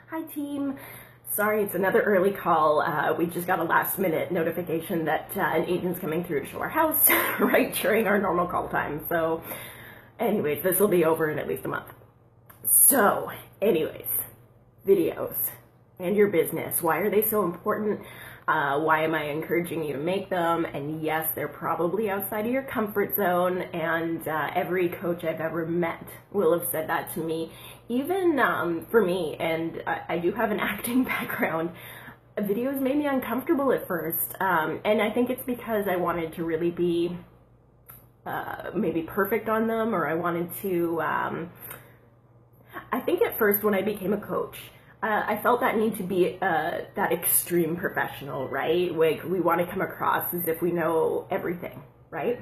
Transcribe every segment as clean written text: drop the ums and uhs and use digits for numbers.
Hi team. Sorry, it's another early call. We just got a last minute notification that an agent's coming through to show our house right during our normal call time. So anyways, this will be over in at least a month. So anyways, videos and your business. Why are they so important? Why am I encouraging you to make them? And yes, they're probably outside of your comfort zone, and every coach I've ever met will have said that to me. Even for me, and I do have an acting background, videos made me uncomfortable at first, and I think it's because I wanted to really be maybe perfect on them, or I wanted to, I think at first when I became a coach, I felt that need to be that extreme professional, right? Like we want to come across as if we know everything, right?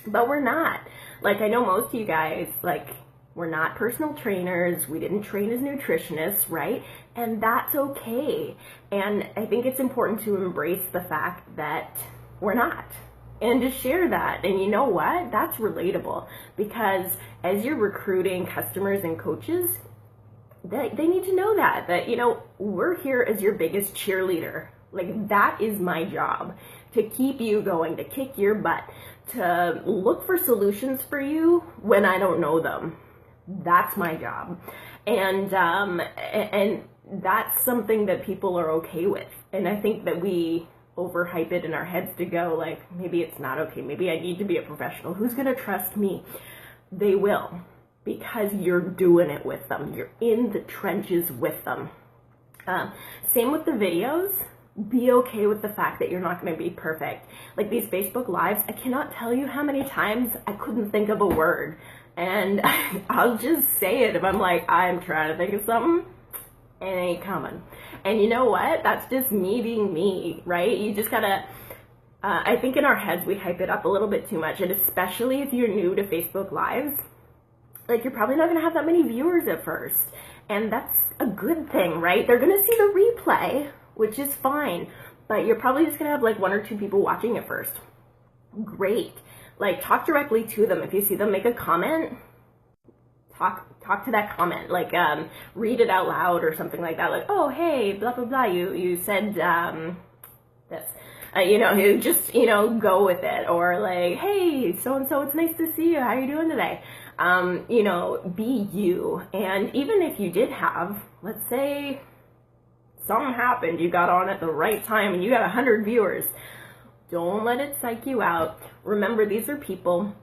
But we're not. Like I know most of you guys, like we're not personal trainers. We didn't train as nutritionists, right? And that's okay. And I think it's important to embrace the fact that we're not. And to share that. And you know what? That's relatable, because as you're recruiting customers and coaches, they need to know that, you know, we're here as your biggest cheerleader. Like that is my job, to keep you going, to kick your butt, to look for solutions for you when I don't know them. That's my job. And that's something that people are okay with. And I think that we overhype it in our heads to go like, maybe it's not okay. Maybe I need to be a professional. Who's going to trust me? They will. Because you're doing it with them. You're in the trenches with them. Same with the videos. Be okay with the fact that you're not going to be perfect. Like these Facebook Lives, I cannot tell you how many times I couldn't think of a word. And I'll just say it if I'm like, I'm trying to think of something. It ain't coming. And you know what? That's just me being me, right? You just gotta, I think in our heads we hype it up a little bit too much. And especially if you're new to Facebook Lives, like you're probably not going to have that many viewers at first, and that's a good thing, right? They're going to see the replay, which is fine, but you're probably just going to have like 1 or 2 people watching at first. Great. Like talk directly to them. If you see them make a comment, talk to that comment, like read it out loud or something like that, like, oh hey, blah blah blah, you said this. You know, you just, you know, go with it. Or like, hey, so-and-so, it's nice to see you. How are you doing today? You know, be you. And even if you did have, let's say something happened, you got on at the right time and you got 100 viewers, don't let it psych you out. Remember, these are people,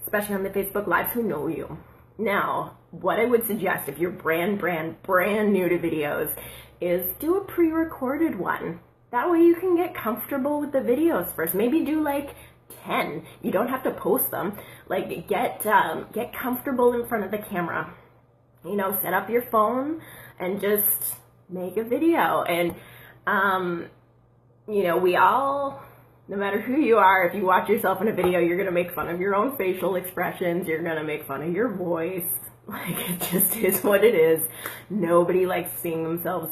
especially on the Facebook Lives, who know you. Now, what I would suggest if you're brand new to videos is do a pre-recorded one. That way you can get comfortable with the videos first. Maybe do like 10. You don't have to post them. Like get comfortable in front of the camera. You know, set up your phone and just make a video. And you know, we all, no matter who you are, if you watch yourself in a video, you're gonna make fun of your own facial expressions. You're gonna make fun of your voice. Like it just is what it is. Nobody likes seeing themselves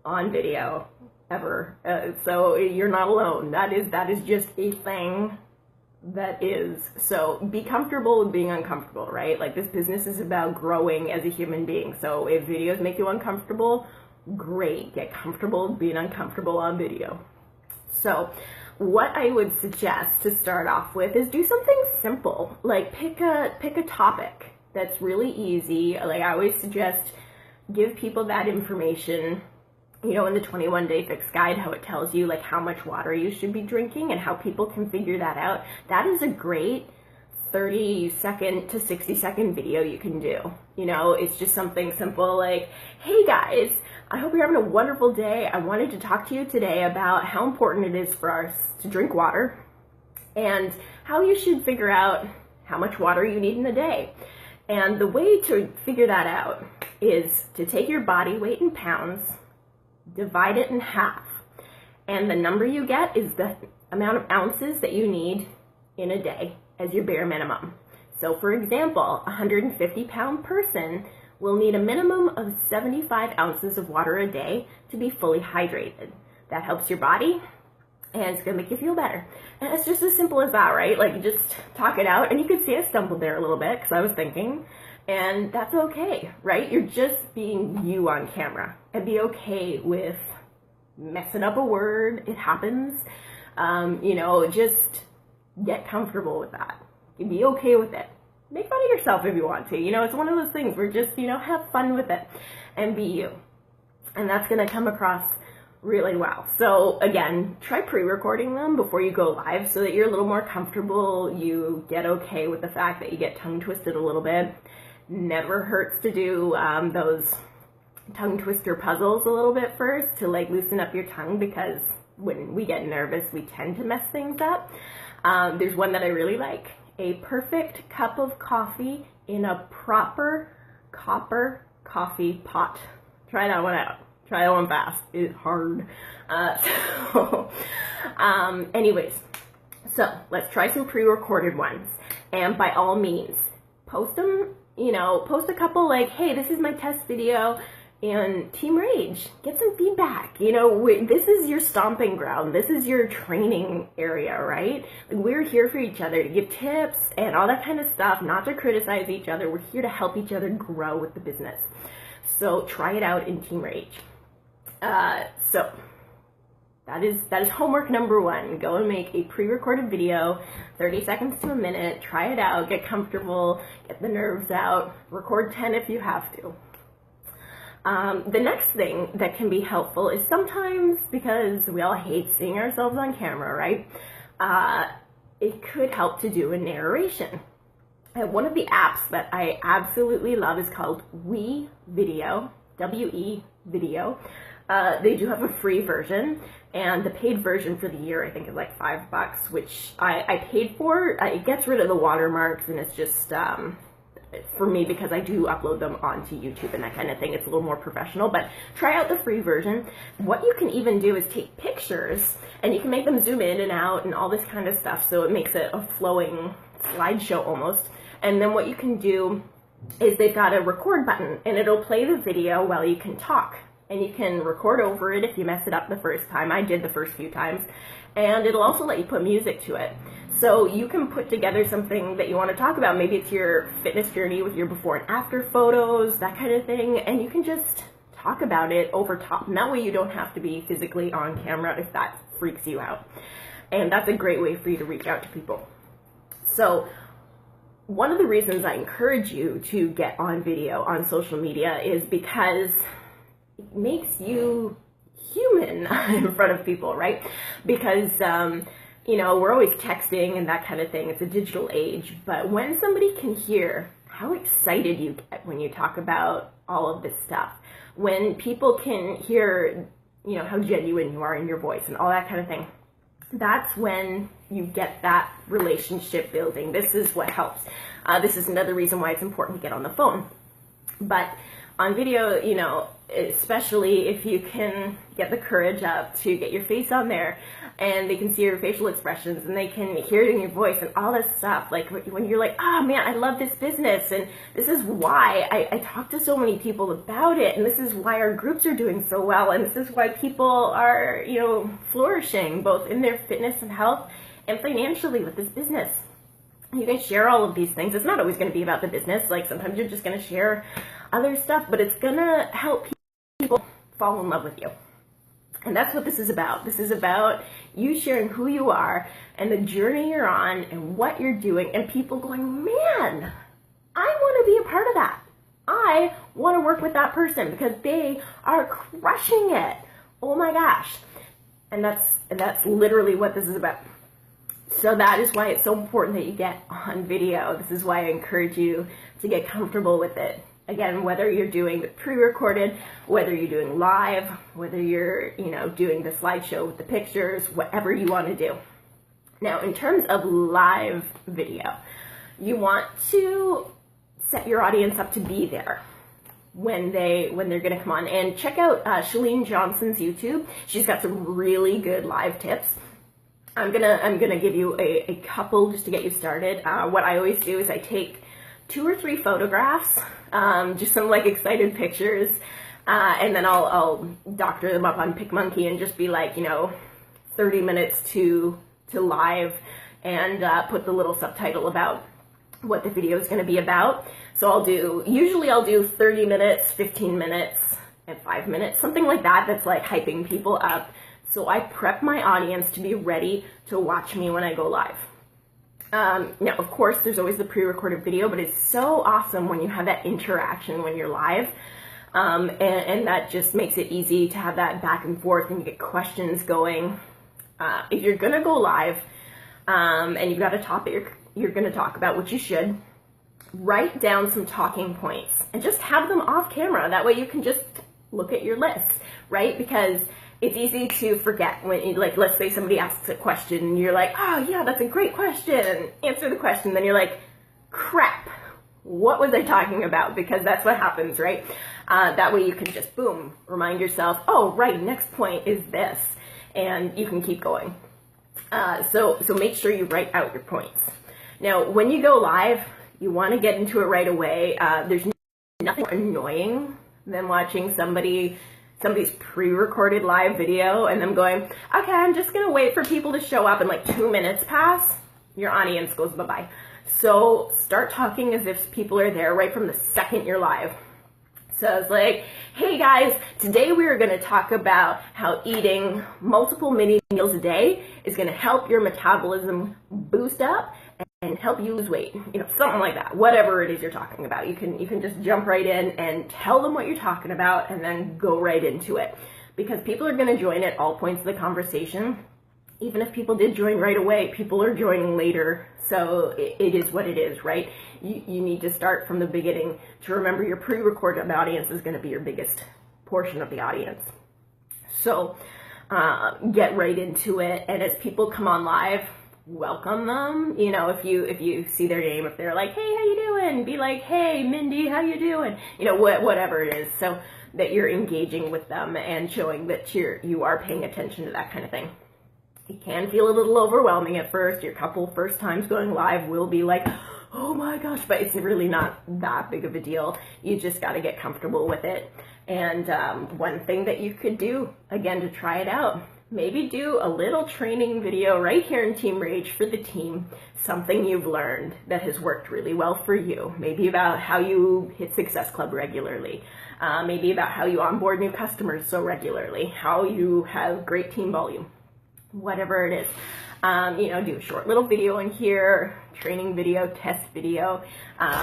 on video. Ever. So you're not alone. That is just a thing that is. So be comfortable with being uncomfortable, right? Like this business is about growing as a human being. So if videos make you uncomfortable, great. Get comfortable with being uncomfortable on video. So what I would suggest to start off with is do something simple. Like pick a topic that's really easy. Like I always suggest, give people that information. You know, in the 21-day fix guide, how it tells you like how much water you should be drinking and how people can figure that out. That is a great 30-second to 60-second video you can do. You know, it's just something simple like, hey guys, I hope you're having a wonderful day. I wanted to talk to you today about how important it is for us to drink water and how you should figure out how much water you need in a day. And the way to figure that out is to take your body weight in pounds, divide it in half, and the number you get is the amount of ounces that you need in a day as your bare minimum. So for example, a 150-pound person will need a minimum of 75 ounces of water a day to be fully hydrated. That helps your body, and it's gonna make you feel better. And it's just as simple as that, right? Like you just talk it out, and you can see I stumbled there a little bit because I was thinking, And that's okay, right? You're just being you on camera, and be okay with messing up a word. It happens. Just get comfortable with that. Be okay with it. Make fun of yourself if you want to. It's one of those things where just, have fun with it and be you. And that's going to come across really well. So again, try pre-recording them before you go live so that you're a little more comfortable. You get okay with the fact that you get tongue twisted a little bit. Never hurts to do those tongue twister puzzles a little bit first to like loosen up your tongue, because when we get nervous, we tend to mess things up. There's one that I really like. A perfect cup of coffee in a proper copper coffee pot. Try that one out. Try that one fast. It's hard. Anyways, so let's try some pre-recorded ones. And by all means, post them, post a couple like, hey, this is my test video, and Team Rage, get some feedback. This is your stomping ground. This is your training area, right? Like, we're here for each other to give tips and all that kind of stuff, not to criticize each other. We're here to help each other grow with the business. So try it out in Team Rage. So that is homework number one. Go and make a pre-recorded video, 30 seconds to a minute. Try it out, get comfortable, get the nerves out, record 10 if you have to. The next thing that can be helpful is sometimes, because we all hate seeing ourselves on camera, right? It could help to do a narration. And one of the apps that I absolutely love is called WeVideo, W-E Video. They do have a free version, and the paid version for the year I think is like $5, which I paid for. It gets rid of the watermarks, and it's just for me, because I do upload them onto YouTube and that kind of thing. It's a little more professional, but try out the free version. What you can even do is take pictures, and you can make them zoom in and out and all this kind of stuff, so it makes it a flowing slideshow almost. And then what you can do is they've got a record button, and it'll play the video while you can talk. And you can record over it if you mess it up the first time. I did the first few times. And it'll also let you put music to it. So you can put together something that you want to talk about. Maybe it's your fitness journey with your before and after photos, that kind of thing. And you can just talk about it over top. And that way you don't have to be physically on camera if that freaks you out. And that's a great way for you to reach out to people. So one of the reasons I encourage you to get on video on social media is because it makes you human in front of people, right? Because, we're always texting and that kind of thing. It's a digital age. But when somebody can hear how excited you get when you talk about all of this stuff, when people can hear, how genuine you are in your voice and all that kind of thing, that's when you get that relationship building. This is what helps. This is another reason why it's important to get on the phone. But on video, especially if you can get the courage up to get your face on there, and they can see your facial expressions, and they can hear it in your voice and all this stuff, like when you're like, oh man, I love this business, and this is why I talk to so many people about it, and this is why our groups are doing so well, and this is why people are, flourishing both in their fitness and health and financially with this business. You can share all of these things. It's not always going to be about the business. Like, sometimes you're just going to share other stuff, but it's going to help people fall in love with you. And that's what this is about. This is about you sharing who you are and the journey you're on and what you're doing, and people going, man, I want to be a part of that. I want to work with that person because they are crushing it. Oh my gosh. And that's literally what this is about. So that is why it's so important that you get on video. This is why I encourage you to get comfortable with it. Again, whether you're doing the pre-recorded, whether you're doing live, whether you're, doing the slideshow with the pictures, whatever you want to do. Now, in terms of live video, you want to set your audience up to be there when they're going to come on. And check out Chalene Johnson's YouTube. She's got some really good live tips. I'm gonna give you a couple just to get you started. What I always do is I take 2 or 3 photographs, just some like excited pictures, and then I'll doctor them up on PicMonkey and just be like, 30 minutes to live, and put the little subtitle about what the video is going to be about. So usually I'll do 30 minutes, 15 minutes, and 5 minutes, something like that, that's like hyping people up. So I prep my audience to be ready to watch me when I go live. Now, of course, there's always the pre-recorded video, but it's so awesome when you have that interaction when you're live. And that just makes it easy to have that back and forth and you get questions going. If you're going to go live and you've got a topic you're going to talk about, which you should, write down some talking points and just have them off camera. That way you can just look at your list, right? Because it's easy to forget when, like, let's say somebody asks a question and you're like, oh yeah, that's a great question, answer the question. Then you're like, crap, what was I talking about? Because that's what happens, right? That way you can just, boom, remind yourself, oh, right, next point is this, and you can keep going. So make sure you write out your points. Now, when you go live, you want to get into it right away. There's nothing more annoying than watching somebody's pre-recorded live video and them going, okay, I'm just going to wait for people to show up, and like 2 minutes pass, your audience goes bye-bye. So start talking as if people are there right from the second you're live. So I was like, hey guys, today we are going to talk about how eating multiple mini meals a day is going to help your metabolism boost up and help you lose weight, something like that. Whatever it is you're talking about, you can just jump right in and tell them what you're talking about and then go right into it, because people are going to join at all points of the conversation. Even if people did join right away, people are joining later. So it is what it is, right? You need to start from the beginning to remember your pre-recorded audience is going to be your biggest portion of the audience. So get right into it. And as people come on live, welcome them. If you see their name, if they're like, hey, how you doing? Be like, hey, Mindy, how you doing? Whatever it is, so that you're engaging with them and showing that you are paying attention to that kind of thing. It can feel a little overwhelming at first. Your couple first times going live will be like, oh my gosh, but it's really not that big of a deal. You just got to get comfortable with it. And one thing that you could do, again, to try it out, maybe do a little training video right here in Team Rage for the team, something you've learned that has worked really well for you. Maybe about how you hit Success Club regularly. Maybe about how you onboard new customers so regularly, how you have great team volume. Whatever it is, do a short little video in here, training video, test video,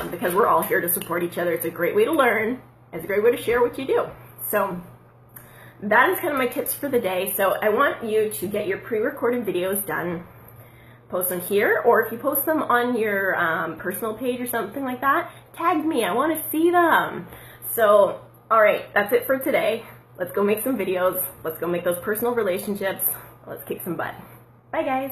because we're all here to support each other. It's a great way to learn. It's a great way to share what you do. So that is kind of my tips for the day. So I want you to get your pre-recorded videos done, post them here, or if you post them on your personal page or something like that, tag me. I want to see them. So, all right, that's it for today. Let's go make some videos. Let's go make those personal relationships. Let's kick some butt. Bye, guys.